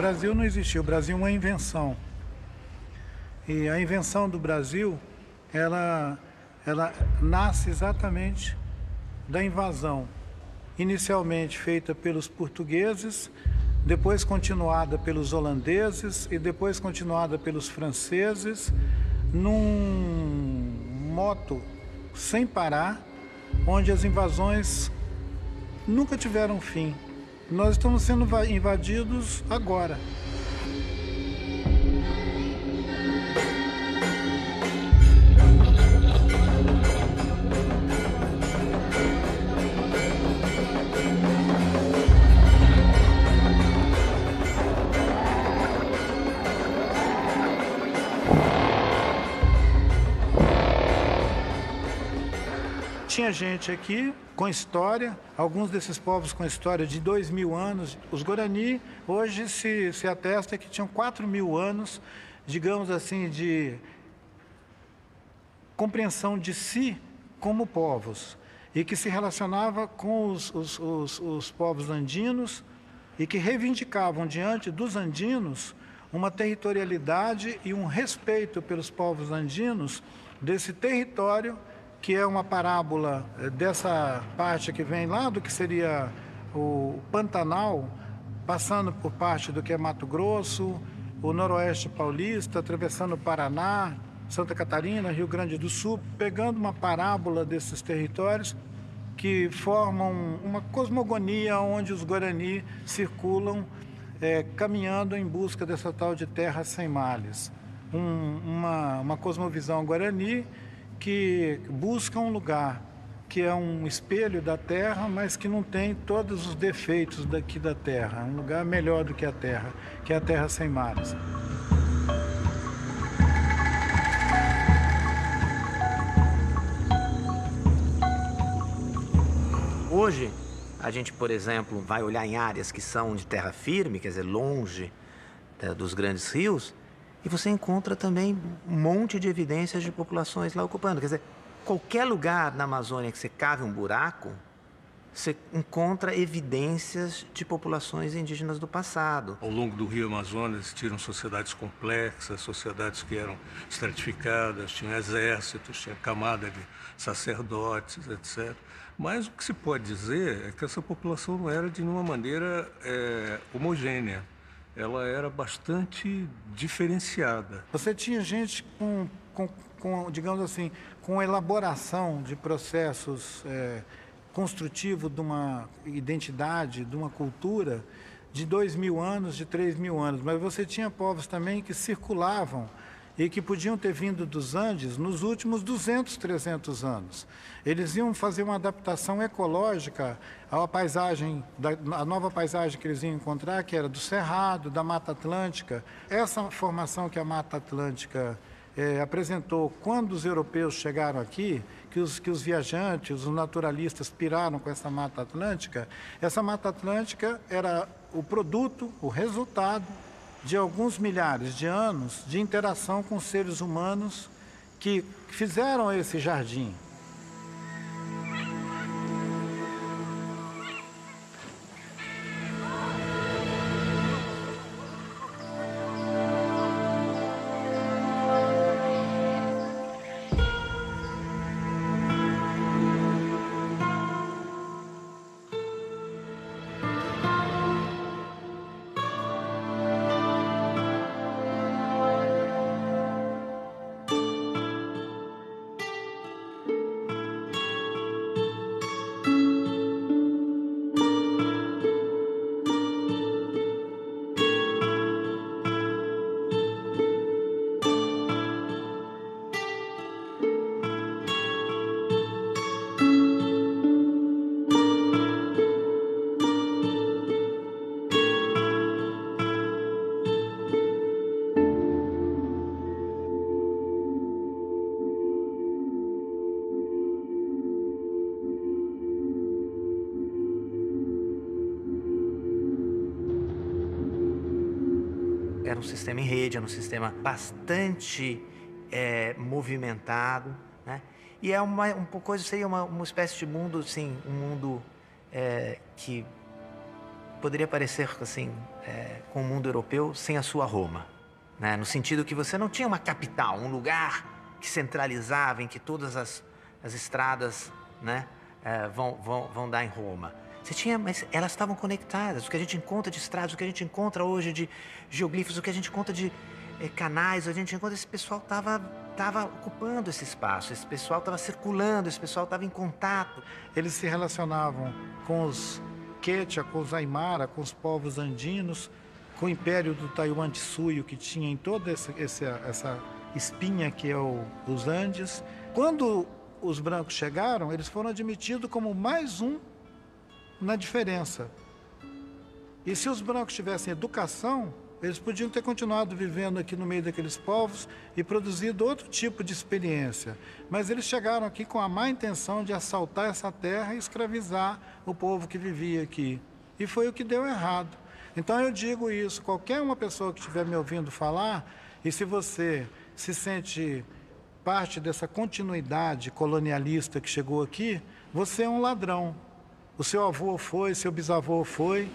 Brasil não existia, o Brasil é uma invenção. E a invenção do Brasil, ela nasce exatamente da invasão, inicialmente feita pelos portugueses, depois continuada pelos holandeses e depois continuada pelos franceses, num moto sem parar, onde as invasões nunca tiveram fim. Nós estamos sendo invadidos agora. Tinha gente aqui com história, alguns desses povos com história de 2.000 anos. Os Guarani hoje se atesta que tinham 4.000 anos, digamos assim, de compreensão de si como povos, e que se relacionava com os povos andinos e que reivindicavam diante dos andinos uma territorialidade e um respeito pelos povos andinos desse território, que é uma parábola dessa parte que vem lá do que seria o Pantanal, passando por parte do que é Mato Grosso, o Noroeste Paulista, atravessando o Paraná, Santa Catarina, Rio Grande do Sul, pegando uma parábola desses territórios que formam uma cosmogonia onde os Guarani circulam, caminhando em busca dessa tal de terra sem males. Uma cosmovisão Guarani que busca um lugar que é um espelho da terra, mas que não tem todos os defeitos daqui da terra. Um lugar melhor do que a terra, que é a terra sem mares. Hoje, a gente, por exemplo, vai olhar em áreas que são de terra firme, quer dizer, longe dos grandes rios, e você encontra também um monte de evidências de populações lá ocupando. Quer dizer, qualquer lugar na Amazônia que você cave um buraco, você encontra evidências de populações indígenas do passado. Ao longo do rio Amazonas existiram sociedades complexas, sociedades que eram estratificadas, tinham exércitos, tinha camada de sacerdotes, etc. Mas o que se pode dizer é que essa população não era de nenhuma maneira homogênea. Ela era bastante diferenciada. Você tinha gente com digamos assim, com elaboração de processos construtivos de uma identidade, de uma cultura de 2.000 anos, de 3.000 anos. Mas você tinha povos também que circulavam e que podiam ter vindo dos Andes nos últimos 200, 300 anos. Eles iam fazer uma adaptação ecológica à paisagem, a nova paisagem que eles iam encontrar, que era do Cerrado, da Mata Atlântica. Essa formação que a Mata Atlântica apresentou quando os europeus chegaram aqui, que os viajantes, os naturalistas piraram com essa Mata Atlântica, essa Mata Atlântica era o produto, o resultado de alguns milhares de anos de interação com seres humanos que fizeram esse jardim. Era um sistema em rede, era um sistema bastante movimentado, né? E é uma coisa, seria uma espécie de mundo, assim, um mundo que poderia parecer, assim, com o mundo europeu sem a sua Roma, né? No sentido que você não tinha uma capital, um lugar que centralizava, em que todas as estradas, né, vão dar em Roma. Você tinha, mas elas estavam conectadas. O que a gente encontra de estradas, o que a gente encontra hoje de geoglifos, o que a gente encontra de canais, a gente encontra, esse pessoal estava ocupando esse espaço, esse pessoal estava circulando, esse pessoal estava em contato. Eles se relacionavam com os Quechua, com os Aymara, com os povos andinos, com o Império do Tahuantinsuyo, que tinha em toda essa espinha que é os Andes. Quando os brancos chegaram, eles foram admitidos como mais um na diferença. E se os brancos tivessem educação, eles podiam ter continuado vivendo aqui no meio daqueles povos e produzido outro tipo de experiência. Mas eles chegaram aqui com a má intenção de assaltar essa terra e escravizar o povo que vivia aqui. E foi o que deu errado. Então eu digo isso, qualquer uma pessoa que estiver me ouvindo falar, e se você se sente parte dessa continuidade colonialista que chegou aqui, você é um ladrão. O seu avô foi, seu bisavô foi.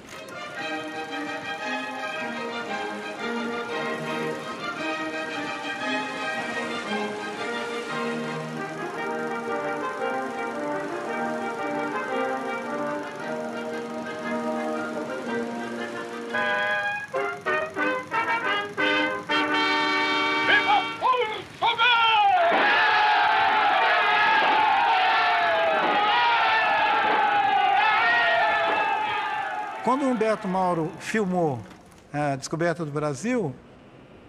Quando o Humberto Mauro filmou a descoberta do Brasil,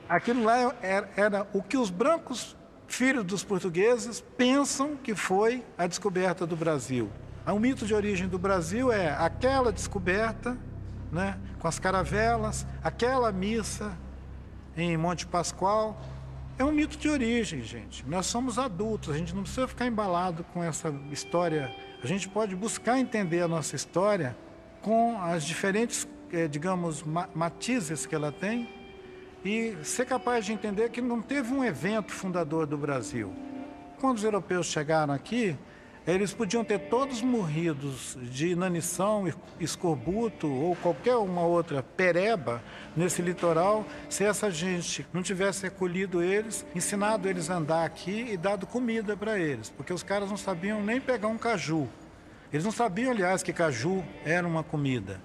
aquilo lá era o que os brancos, filhos dos portugueses, pensam que foi a descoberta do Brasil. O mito de origem do Brasil é aquela descoberta, né, com as caravelas, aquela missa em Monte Pascoal. É um mito de origem, gente. Nós somos adultos, a gente não precisa ficar embalado com essa história. A gente pode buscar entender a nossa história com as diferentes, digamos, matizes que ela tem e ser capaz de entender que não teve um evento fundador do Brasil. Quando os europeus chegaram aqui, eles podiam ter todos morridos de inanição, escorbuto ou qualquer uma outra pereba nesse litoral, se essa gente não tivesse acolhido eles, ensinado eles a andar aqui e dado comida para eles, porque os caras não sabiam nem pegar um caju. Eles não sabiam, aliás, que caju era uma comida.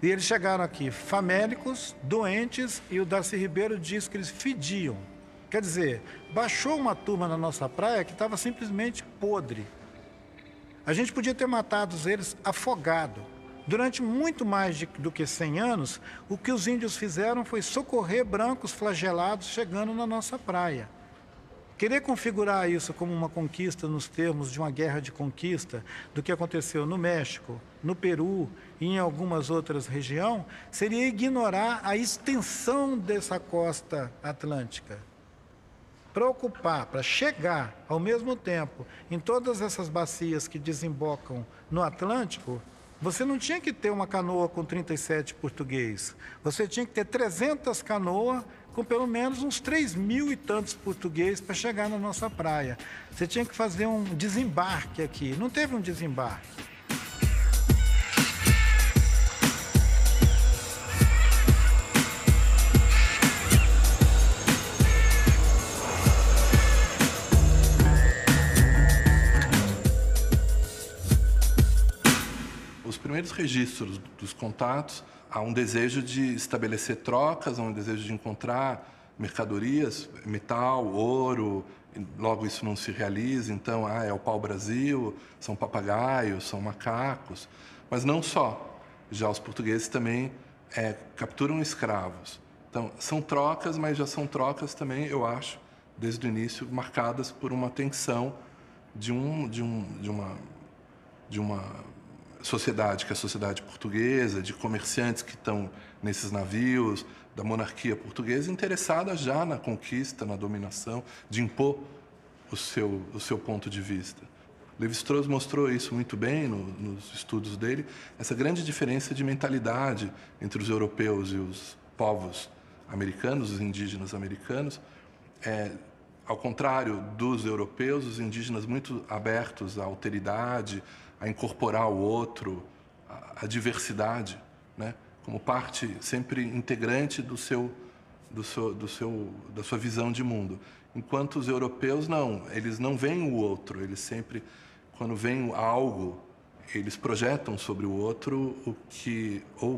E eles chegaram aqui famélicos, doentes, e o Darcy Ribeiro diz que eles fediam. Quer dizer, baixou uma turma na nossa praia que estava simplesmente podre. A gente podia ter matado eles afogado. Durante muito mais do que 100 anos, o que os índios fizeram foi socorrer brancos flagelados chegando na nossa praia. Querer configurar isso como uma conquista nos termos de uma guerra de conquista do que aconteceu no México, no Peru e em algumas outras regiões, seria ignorar a extensão dessa costa atlântica. Para ocupar, para chegar ao mesmo tempo em todas essas bacias que desembocam no Atlântico, você não tinha que ter uma canoa com 37 português. Você tinha que ter 300 canoas com pelo menos uns 3.000 e tantos portugueses para chegar na nossa praia. Você tinha que fazer um desembarque aqui. Não teve um desembarque. Os primeiros registros dos contatos, há um desejo de estabelecer trocas, há um desejo de encontrar mercadorias, metal, ouro, logo isso não se realiza, então é o pau-brasil, são papagaios, são macacos, mas não só. Já os portugueses também capturam escravos. Então, são trocas, mas já são trocas também, eu acho, desde o início, marcadas por uma tensão de uma sociedade, que é a sociedade portuguesa, de comerciantes que estão nesses navios, da monarquia portuguesa, interessada já na conquista, na dominação, de impor o seu ponto de vista. Lévi-Strauss mostrou isso muito bem nos estudos dele, essa grande diferença de mentalidade entre os europeus e os povos americanos, os indígenas americanos. Ao contrário dos europeus, os indígenas muito abertos à alteridade, a incorporar o outro, a diversidade. né? Como parte sempre integrante da sua visão de mundo. Enquanto os europeus não, eles não veem o outro, eles sempre, quando veem algo, eles projetam sobre o outro o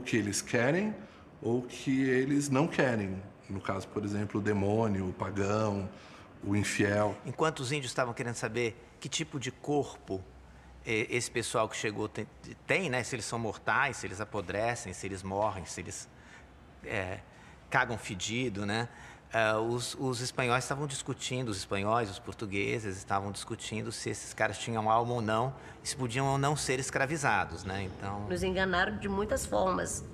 que eles querem ou o que eles não querem. No caso, por exemplo, o demônio, o pagão, o infiel. Enquanto os índios estavam querendo saber que tipo de corpo esse pessoal que chegou tem, né? Se eles são mortais, se eles apodrecem, se eles morrem, se eles cagam fedido, né? Os espanhóis estavam discutindo, os espanhóis, os portugueses estavam discutindo se esses caras tinham alma ou não, e se podiam ou não ser escravizados, né? Então... Nos enganaram de muitas formas,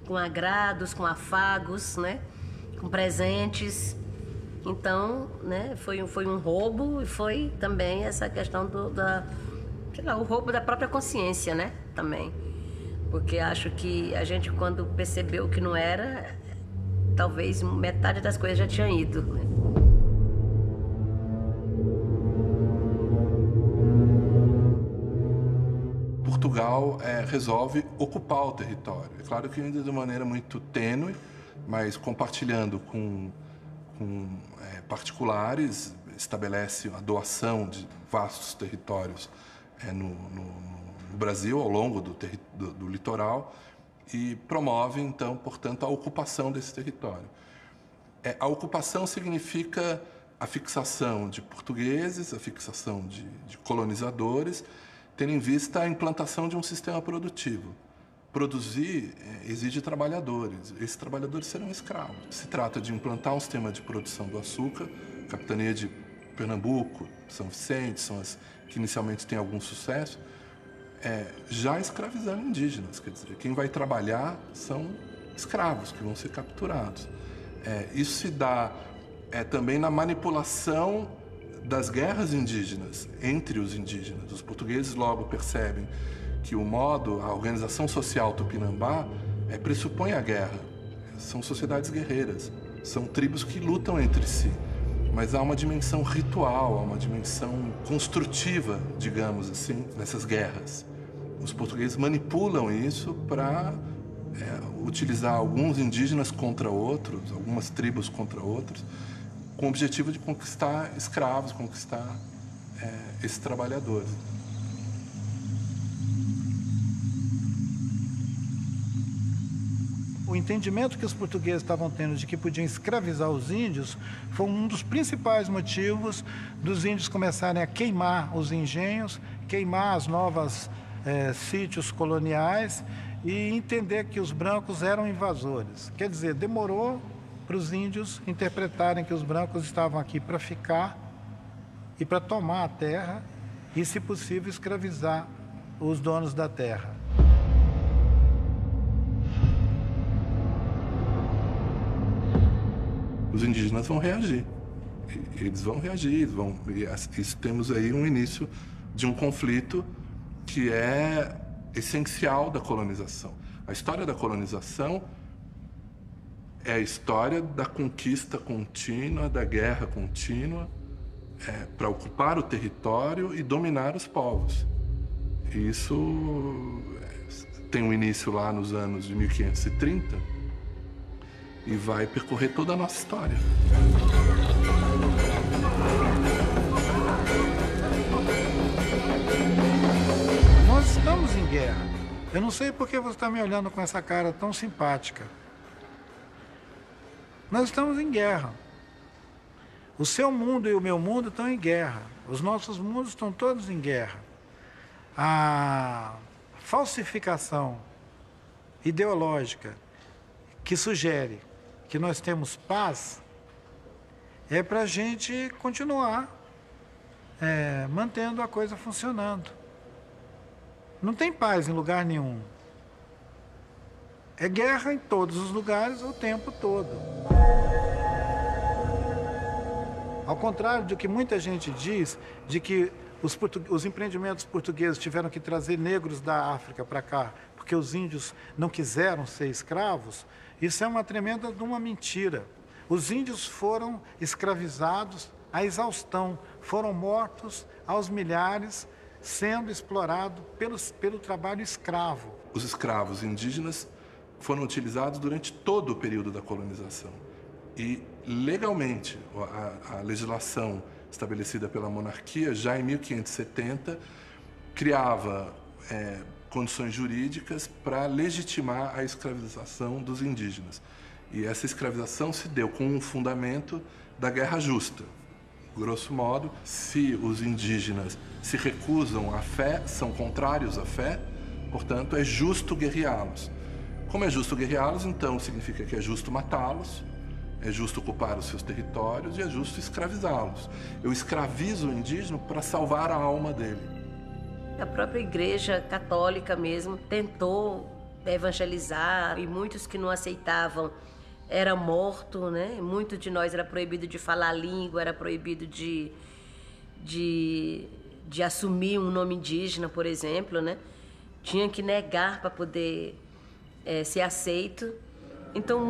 com agrados, com afagos, né? Com presentes. Então, né? Foi um roubo e foi também essa questão o roubo da própria consciência, né? Também. Porque acho que a gente, quando percebeu que não era, talvez metade das coisas já tinha ido, né? Portugal resolve ocupar o território. É claro que ainda de maneira muito tênue, mas compartilhando com particulares, estabelece a doação de vastos territórios no Brasil, ao longo do litoral, e promove, então, portanto, a ocupação desse território. A ocupação significa a fixação de portugueses, a fixação de colonizadores, tendo em vista a implantação de um sistema produtivo. Produzir exige trabalhadores. Esses trabalhadores serão escravos. Se trata de implantar um sistema de produção do açúcar, capitania de Pernambuco, São Vicente, são as que inicialmente têm algum sucesso, já escravizando indígenas. Quer dizer, quem vai trabalhar são escravos que vão ser capturados. Isso se dá também na manipulação das guerras indígenas entre os indígenas. Os portugueses logo percebem que a organização social tupinambá pressupõe a guerra. São sociedades guerreiras, são tribos que lutam entre si. Mas há uma dimensão ritual, há uma dimensão construtiva, digamos assim, nessas guerras. Os portugueses manipulam isso para utilizar alguns indígenas contra outros, algumas tribos contra outros, com o objetivo de conquistar escravos, conquistar esses trabalhadores. O entendimento que os portugueses estavam tendo de que podiam escravizar os índios foi um dos principais motivos dos índios começarem a queimar os engenhos, queimar as novas sítios coloniais e entender que os brancos eram invasores. Quer dizer, demorou para os índios interpretarem que os brancos estavam aqui para ficar e para tomar a terra e, se possível, escravizar os donos da terra. Os indígenas vão reagir. Eles vão reagir, isso temos aí um início de um conflito que é essencial da colonização. A história da colonização é a história da conquista contínua, da guerra contínua, para ocupar o território e dominar os povos. E isso tem um início lá nos anos de 1530 e vai percorrer toda a nossa história. Nós estamos em guerra. Eu não sei por que você está me olhando com essa cara tão simpática. Nós estamos em guerra. O seu mundo e o meu mundo estão em guerra. Os nossos mundos estão todos em guerra. A falsificação ideológica que sugere que nós temos paz é para a gente continuar mantendo a coisa funcionando. Não tem paz em lugar nenhum. É guerra em todos os lugares o tempo todo. Ao contrário do que muita gente diz, de que os empreendimentos portugueses tiveram que trazer negros da África para cá, porque os índios não quiseram ser escravos, isso é uma tremenda de uma mentira. Os índios foram escravizados à exaustão, foram mortos aos milhares, sendo explorados pelo trabalho escravo. os escravos indígenas foram utilizados durante todo o período da colonização. E, legalmente, a legislação estabelecida pela monarquia, já em 1570, criava condições jurídicas para legitimar a escravização dos indígenas. E essa escravização se deu com um fundamento da guerra justa. Grosso modo, se os indígenas se recusam à fé, são contrários à fé, portanto, é justo guerreá-los. Como é justo guerreá-los, então significa que é justo matá-los, é justo ocupar os seus territórios e é justo escravizá-los. Eu escravizo o indígena para salvar a alma dele. A própria Igreja Católica mesmo tentou evangelizar e muitos que não aceitavam era morto, né? Muitos de nós era proibido de falar a língua, era proibido de assumir um nome indígena, por exemplo, né? Tinha que negar para poder ser aceito. Então,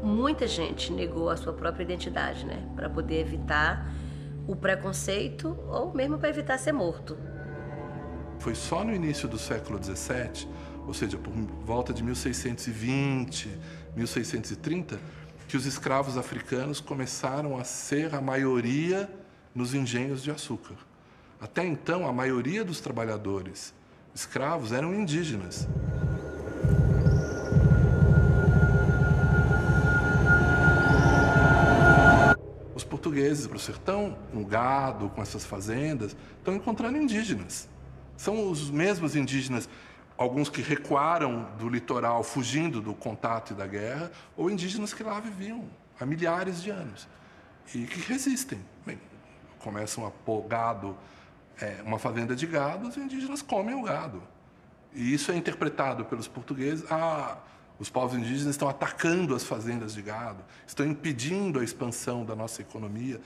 muita gente negou a sua própria identidade, né? Para poder evitar o preconceito ou mesmo para evitar ser morto. Foi só no início do século XVII, ou seja, por volta de 1620, 1630, que os escravos africanos começaram a ser a maioria nos engenhos de açúcar. Até então, a maioria dos trabalhadores escravos eram indígenas. Os portugueses para o sertão, com gado, com essas fazendas, estão encontrando indígenas. São os mesmos indígenas, alguns que recuaram do litoral fugindo do contato e da guerra, ou indígenas que lá viviam há milhares de anos e que resistem. Bem, começam a pôr gado, uma fazenda de gado, os indígenas comem o gado. E isso é interpretado pelos portugueses. Os povos indígenas estão atacando as fazendas de gado, estão impedindo a expansão da nossa economia,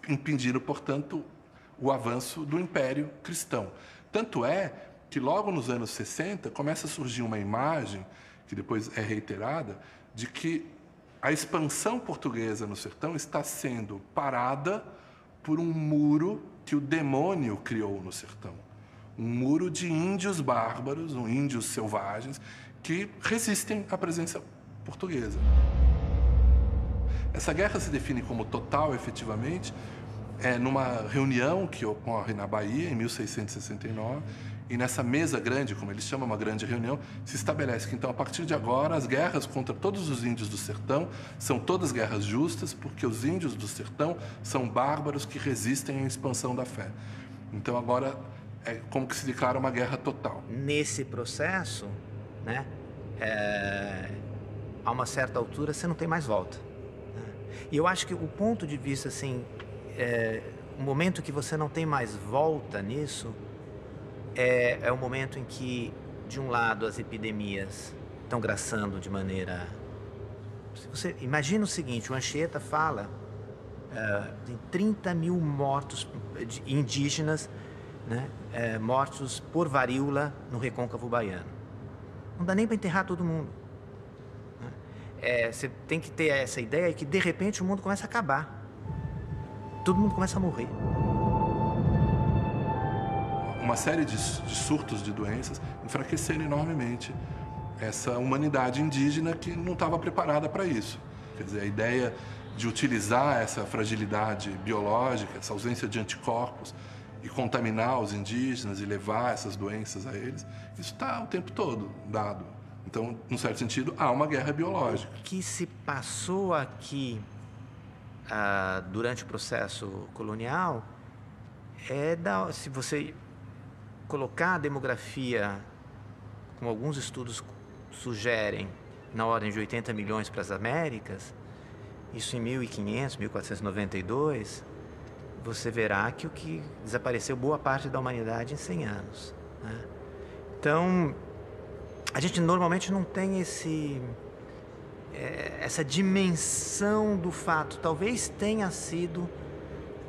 impedindo, portanto, o avanço do Império Cristão. Tanto é que logo nos anos 60 começa a surgir uma imagem, que depois é reiterada, de que a expansão portuguesa no sertão está sendo parada por um muro que o demônio criou no sertão. Um muro de índios bárbaros, índios selvagens, que resistem à presença portuguesa. Essa guerra se define como total, efetivamente, numa reunião que ocorre na Bahia, em 1669, e nessa mesa grande, como eles chamam, uma grande reunião, se estabelece que, então, a partir de agora, as guerras contra todos os índios do sertão são todas guerras justas, porque os índios do sertão são bárbaros que resistem à expansão da fé. Então, agora, é como que se declara uma guerra total. Nesse processo, né, a uma certa altura, você não tem mais volta. Né? E eu acho que o ponto de vista, assim, o momento que você não tem mais volta nisso, é o momento em que, de um lado, as epidemias estão graçando de maneira... Você imagina o seguinte, o Anchieta fala de 30 mil mortos indígenas, né, mortos por varíola no recôncavo baiano. Não dá nem para enterrar todo mundo. Você tem que ter essa ideia que, de repente, o mundo começa a acabar. Todo mundo começa a morrer. Uma série de surtos de doenças enfraqueceram enormemente essa humanidade indígena que não estava preparada para isso. Quer dizer, a ideia de utilizar essa fragilidade biológica, essa ausência de anticorpos e contaminar os indígenas e levar essas doenças a eles, isso está o tempo todo dado. Então, num certo sentido, há uma guerra biológica. O que se passou aqui durante o processo colonial se você colocar a demografia, como alguns estudos sugerem, na ordem de 80 milhões para as Américas, isso em 1500, 1492, você verá que o que desapareceu boa parte da humanidade em 100 anos. Né? Então, a gente normalmente não tem essa dimensão do fato. Talvez tenha sido,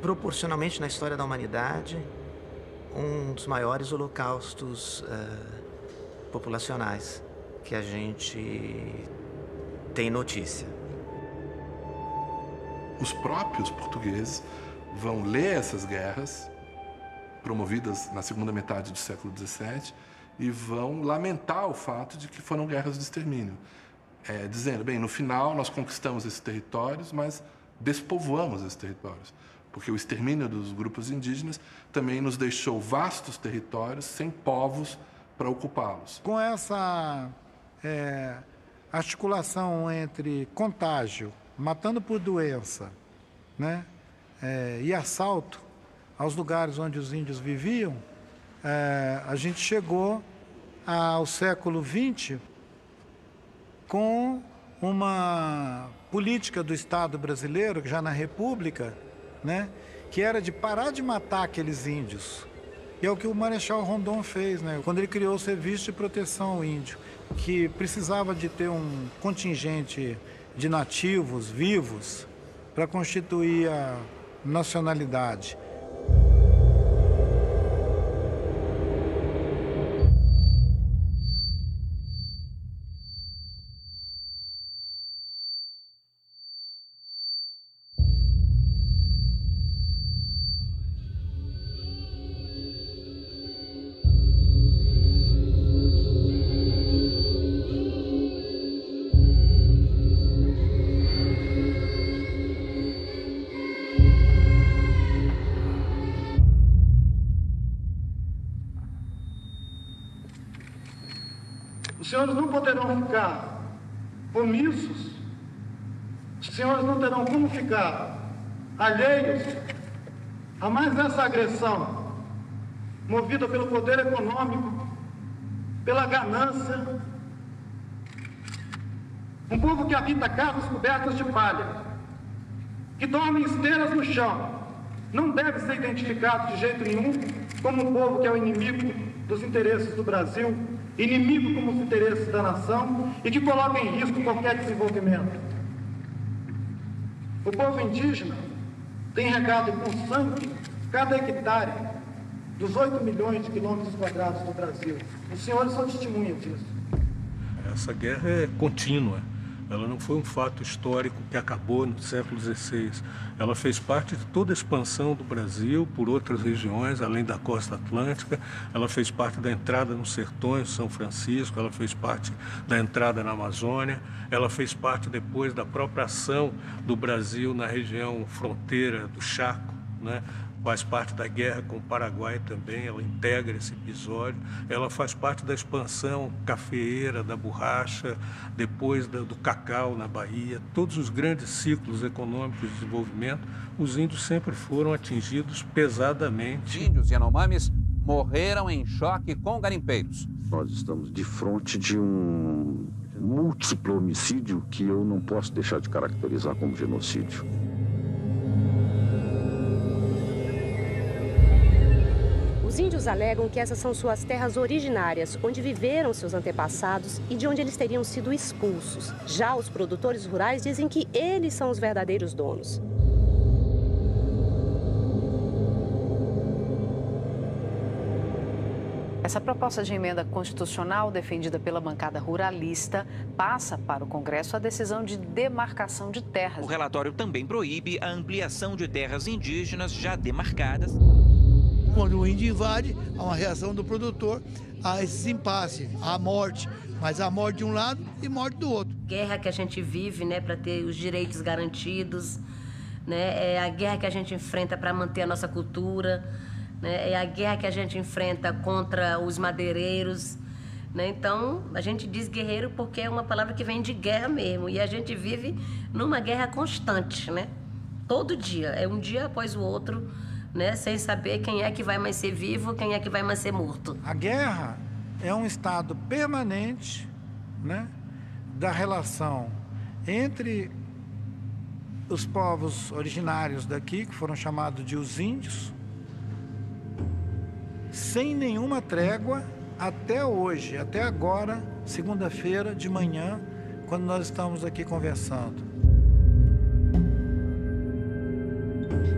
proporcionalmente na história da humanidade, um dos maiores holocaustos populacionais que a gente tem notícia. Os próprios portugueses vão ler essas guerras, promovidas na segunda metade do século XVII, e vão lamentar o fato de que foram guerras de extermínio. Dizendo, bem, no final nós conquistamos esses territórios, mas despovoamos esses territórios, porque o extermínio dos grupos indígenas também nos deixou vastos territórios sem povos para ocupá-los. Com essa articulação entre contágio, matando por doença, né, e assalto aos lugares onde os índios viviam, a gente chegou ao século XX com uma política do Estado brasileiro, já na República, né, que era de parar de matar aqueles índios. E é o que o Marechal Rondon fez, né, quando ele criou o Serviço de Proteção ao Índio, que precisava de ter um contingente de nativos vivos para constituir a nacionalidade. Os senhores não poderão ficar omissos, os senhores não terão como ficar alheios a mais essa agressão, movida pelo poder econômico, pela ganância. Um povo que habita casas cobertas de palha, que dorme em esteiras no chão, não deve ser identificado de jeito nenhum como um povo que é o inimigo dos interesses do Brasil, inimigo como os interesses da nação e que coloca em risco qualquer desenvolvimento. O povo indígena tem regado com sangue cada hectare dos 8 milhões de quilômetros quadrados do Brasil. Os senhores são testemunhas disso. Essa guerra é contínua. Ela não foi um fato histórico que acabou no século XVI. Ela fez parte de toda a expansão do Brasil por outras regiões, além da costa atlântica. Ela fez parte da entrada nos sertões, São Francisco. Ela fez parte da entrada na Amazônia. Ela fez parte depois da própria ação do Brasil na região fronteira do Chaco, né? Faz parte da guerra com o Paraguai também, ela integra esse episódio. Ela faz parte da expansão cafeeira, da borracha, depois do cacau na Bahia. Todos os grandes ciclos econômicos de desenvolvimento, os índios sempre foram atingidos pesadamente. Índios e Yanomamis morreram em choque com garimpeiros. Nós estamos de frente de um múltiplo homicídio que eu não posso deixar de caracterizar como genocídio. Os índios alegam que essas são suas terras originárias, onde viveram seus antepassados e de onde eles teriam sido expulsos. Já os produtores rurais dizem que eles são os verdadeiros donos. Essa proposta de emenda constitucional defendida pela bancada ruralista passa para o Congresso a decisão de demarcação de terras. O relatório também proíbe a ampliação de terras indígenas já demarcadas. Quando o índio invade, há uma reação do produtor a esses impasses, a morte, mas a morte de um lado e morte do outro. Guerra que a gente vive, né, para ter os direitos garantidos, né, é a guerra que a gente enfrenta para manter a nossa cultura, né, é a guerra que a gente enfrenta contra os madeireiros, né? Então, a gente diz guerreiro porque é uma palavra que vem de guerra mesmo, e a gente vive numa guerra constante, né? Todo dia, é um dia após o outro, né, sem saber quem é que vai mais ser vivo, quem é que vai mais ser morto. A guerra é um estado permanente, né, da relação entre os povos originários daqui, que foram chamados de os índios, sem nenhuma trégua até hoje, até agora, segunda-feira de manhã, quando nós estamos aqui conversando.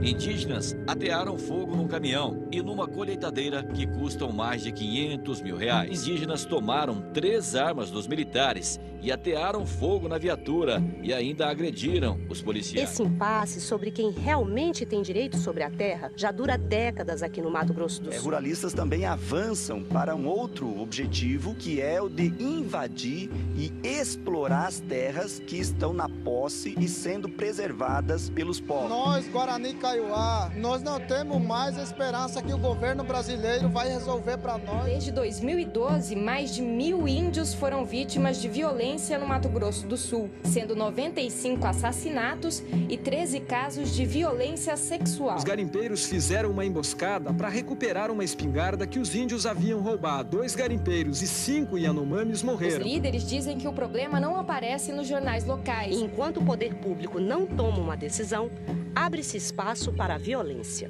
Indígenas atearam fogo num caminhão e numa colheitadeira que custam mais de R$500 mil. Indígenas tomaram 3 armas dos militares e atearam fogo na viatura e ainda agrediram os policiais. Esse impasse sobre quem realmente tem direito sobre a terra já dura décadas aqui no Mato Grosso do Sul. Ruralistas também avançam para um outro objetivo, que é o de invadir e explorar as terras que estão na posse e sendo preservadas pelos povos. Nós, Guarani Kaiowá, nós não temos mais esperança que o governo brasileiro vai resolver para nós. Desde 2012, mais de 1.000 índios foram vítimas de violência no Mato Grosso do Sul, sendo 95 assassinatos e 13 casos de violência sexual. Os garimpeiros fizeram uma emboscada para recuperar uma espingarda que os índios haviam roubado. 2 garimpeiros e 5 Yanomamis morreram. Os líderes dizem que o problema não aparece nos jornais locais. Enquanto o poder público não toma uma decisão, abre-se espaço para a violência.